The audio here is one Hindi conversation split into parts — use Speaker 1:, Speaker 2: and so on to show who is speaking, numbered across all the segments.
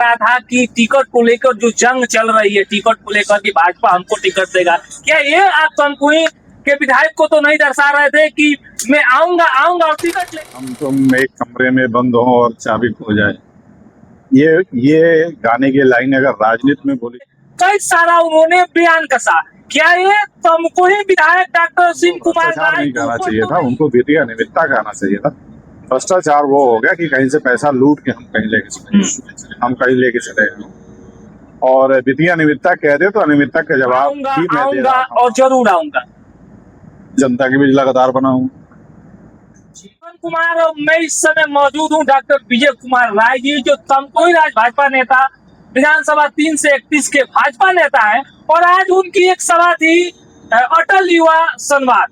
Speaker 1: रहा था कि टिकट को लेकर जो जंग चल रही है, टिकट को लेकर कि भाजपा हमको टिकट देगा, क्या ये आप तमकुही के विधायक को तो नहीं दर्शा रहे थे कि मैं आऊंगा और टिकट ले?
Speaker 2: हम तुम एक कमरे में बंद हो और चाबी खो जाए, ये गाने की लाइन अगर राजनीति में बोली,
Speaker 1: कई सारा उन्होंने बयान कसा। क्या ये तमकुही विधायक डॉक्टर सिंह कुमार
Speaker 2: भ्रष्टाचार
Speaker 1: राय
Speaker 2: नहीं कहना चाहिए था, उनको वित्तीय अनियमितता कहना चाहिए था। भ्रष्टाचार वो हो गया कि कहीं से पैसा लूट के हम कहीं लेके चले गए और वित्तीय अनियमितता कह दे तो अनियमितता का जवाब ही मैं दे रहा हूं।
Speaker 1: और जरूर आऊंगा।
Speaker 2: जनता के बीच लगातार बना हूं।
Speaker 1: जीवन कुमार और मैं इस समय मौजूद हूं डॉक्टर विजय कुमार राय जी, जो तमकुही राज भाजपा नेता, विधानसभा 3 से 31 के भाजपा नेता है। और आज उनकी एक सभा थी अटल युवा संवाद।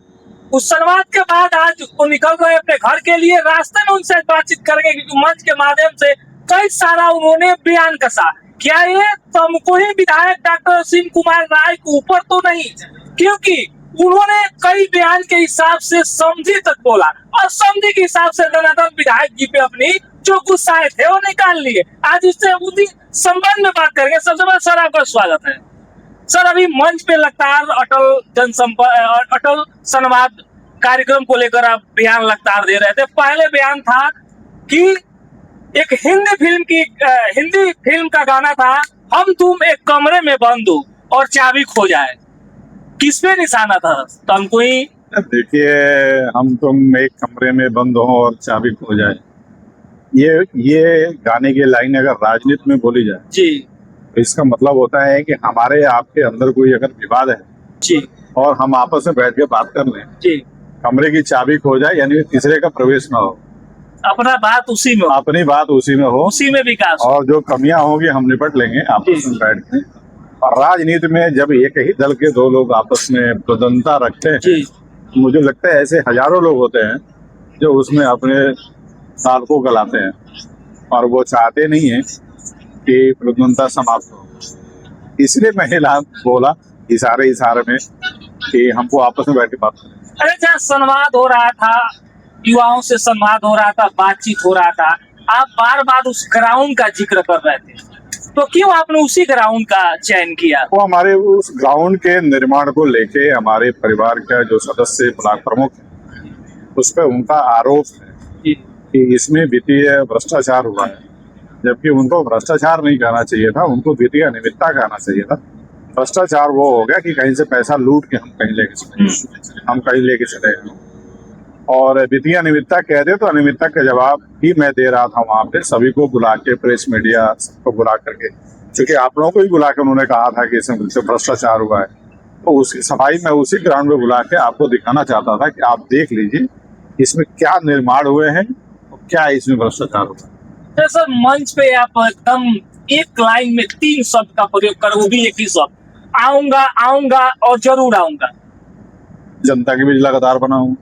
Speaker 1: उस संवाद के बाद आज वो निकल रहे अपने घर के लिए। रास्ते में उनसे बातचीत करेंगे क्योंकि मंच के माध्यम से कई सारा उन्होंने बयान कसा। क्या ये तमकुही विधायक डॉक्टर सिंह कुमार राय के ऊपर तो नहीं, क्योंकि उन्होंने कई बयान के हिसाब से समझी तक बोला और समझी के हिसाब से धनाधन विधायक जी पे अपनी जो गुस्साए थे वो निकाल लिए। आज इससे उसी संबंध में बात करेंगे। सबसे पहले सर आपका स्वागत है। सर, अभी मंच पे लगातार अटल संवाद कार्यक्रम को लेकर आप बयान लगातार दे रहे थे। पहले बयान था कि एक हिंदी फिल्म का गाना था, हम तुम एक कमरे में बंद हो और चाबी खो जाए। किस पे निशाना था तमकुही?
Speaker 2: देखिए, हम तुम एक कमरे में बंद हो और चाबी खो जाए, ये गाने की लाइन अगर राजनीति में बोली जाए
Speaker 1: जी,
Speaker 2: तो इसका मतलब होता है कि हमारे आपके अंदर कोई अगर विवाद है
Speaker 1: जी,
Speaker 2: और हम आपस में बैठ के बात कर लें,
Speaker 1: जी,
Speaker 2: कमरे की चाबी खो जाए यानी तीसरे का प्रवेश ना हो,
Speaker 1: अपना बात उसी में,
Speaker 2: अपनी बात उसी में हो,
Speaker 1: उसी में विकास
Speaker 2: और जो कमियां होंगी हम निपट लेंगे आपस में बैठ के। और राजनीति में जब एक ही दल के दो लोग आपस में प्रदनता रखते हैं, मुझे लगता है ऐसे हजारों लोग होते हैं जो उसमें अपने साल को गलाते हैं और वो चाहते नहीं है कि प्रदनता समाप्त हो। इसलिए मैं बोला इशारे में कि हमको आपस में बैठ के बात करें।
Speaker 1: अरे, जहाँ संवाद हो रहा था, युवाओं से संवाद हो रहा था, बातचीत हो रहा था, आप बार बार उस ग्राउंड का जिक्र कर रहे थे, तो क्यों आपने उसी ग्राउंड का चयन किया?
Speaker 2: वो हमारे उस ग्राउंड के निर्माण को लेके हमारे परिवार का जो सदस्य ब्लॉक प्रमुख है, उस पर उनका आरोप है कि इसमें वित्तीय भ्रष्टाचार हुआ है, जबकि उनको भ्रष्टाचार नहीं कहना चाहिए था, उनको वित्तीय अनियमितता कहना चाहिए था। भ्रष्टाचार वो हो गया कि कहीं से पैसा लूट के हम कहीं लेके चले गए और वित्तीय अनियमितता कह दे तो अनियमितता का जवाब ही मैं दे रहा था वहां पे, सभी को बुला के, प्रेस मीडिया सबको बुला करके, क्योंकि आप लोगों को भी बुला के उन्होंने कहा था कि इसमें भ्रष्टाचार हुआ है। तो उसकी सफाई में उसी ग्राउंड में बुला के आपको दिखाना चाहता था कि आप देख लीजिए इसमें क्या निर्माण हुए हैं और क्या इसमें भ्रष्टाचार हुआ है।
Speaker 1: सर, मंच पे आप एकदम एक लाइन में 3 शब्द का प्रयोग करो, वो भी एक ही शब्द, आऊंगा और जरूर आऊंगा।
Speaker 2: जनता के बीच लगातार बना हूँ,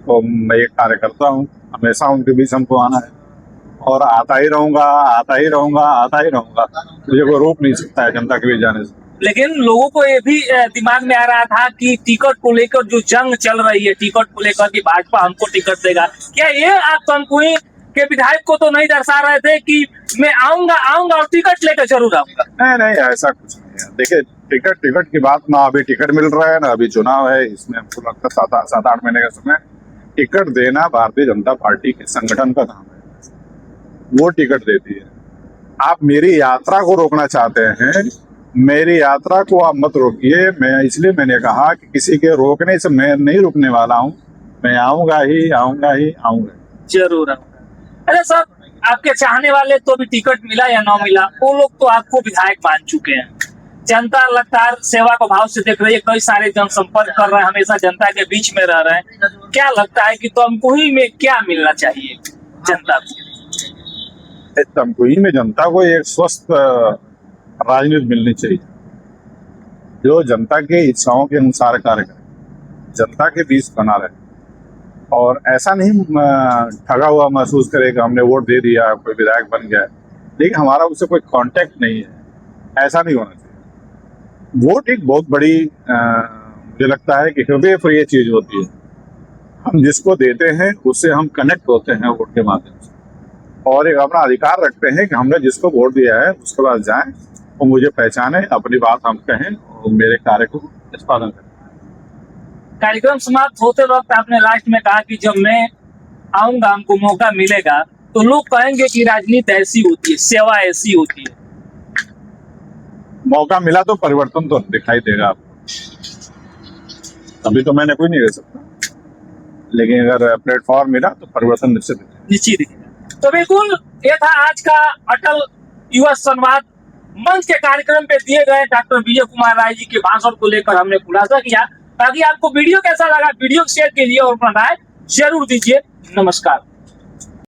Speaker 2: तो मैं एक कार्यकर्ता हूँ, हमेशा उनके बीच हमको आना है और आता ही रहूंगा। मुझे कोई रोक नहीं सकता है जनता के बीच जाने से।
Speaker 1: लेकिन लोगों को ये भी दिमाग में आ रहा था कि टिकट को लेकर जो जंग चल रही है, टिकट को लेकर कि भाजपा हमको टिकट देगा, क्या ये आप तमकुही के विधायक को तो नहीं दर्शा रहे थे कि मैं आऊंगा और टिकट लेकर जरूर आऊंगा?
Speaker 2: नहीं, ऐसा कुछ नहीं है। देखिए, टिकट की बात ना अभी टिकट मिल रहा है ना अभी चुनाव है, इसमें हमको लगता है 7-8 महीने का समय। टिकट देना भारतीय जनता पार्टी के संगठन का काम है, वो टिकट देती है। आप मेरी यात्रा को रोकना चाहते हैं, मेरी यात्रा को आप मत रोकिए। मैंने कहा कि किसी के रोकने से मैं नहीं रुकने वाला हूँ, मैं आऊंगा
Speaker 1: जरूर आऊंगा। अरे सर, आपके चाहने वाले तो भी टिकट मिला या ना मिला, वो लोग तो आपको विधायक मान चुके हैं। जनता लगातार सेवा को भाव से देख रही है, कई सारे जनसंपर्क कर रहे हैं, हमेशा जनता के बीच में रह रहे हैं। क्या लगता है कि तमकुही में क्या मिलना चाहिए जनता को?
Speaker 2: तमकुही में जनता को एक स्वस्थ राजनीति मिलनी चाहिए, जो जनता के इच्छाओं के अनुसार कार्य करे, जनता के बीच बना रहे और ऐसा नहीं ठगा हुआ महसूस करे कि हमने वोट दे दिया, कोई विधायक बन गया, लेकिन हमारा उससे कोई कांटेक्ट नहीं है। ऐसा नहीं होना चाहिए। वोट एक बहुत बड़ी मुझे लगता है कि हृदय प्रिय चीज होती है। हम जिसको देते हैं उससे हम कनेक्ट होते हैं वोट के माध्यम से। और एक अपना अधिकार रखते हैं कि हमने जिसको वोट दिया है उसके पास जाएं, वो मुझे पहचाने, अपनी बात हम कहें और मेरे कार्य को निष्पादन करें।
Speaker 1: कार्यक्रम समाप्त होते वक्त आपने लास्ट में कहा कि जब मैं आऊंगा, हमको मौका मिलेगा, तो लोग कहेंगे कि राजनीति ऐसी होती है, सेवा ऐसी होती है।
Speaker 2: मौका मिला तो परिवर्तन तो दिखाई देगा आपको। अभी तो मैंने कोई नहीं दे सकता, लेकिन अगर प्लेटफॉर्म मिला तो परिवर्तन निश्चित है।
Speaker 1: निश्चित ही। तो बिल्कुल ये था आज का अटल युवा संवाद मंच के कार्यक्रम पे दिए गए डॉक्टर विजय कुमार राय जी के भाषण को लेकर हमने खुलासा किया। बाकी आपको वीडियो कैसा लगा, वीडियो शेयर कीजिए और अपना राय जरूर दीजिए। नमस्कार।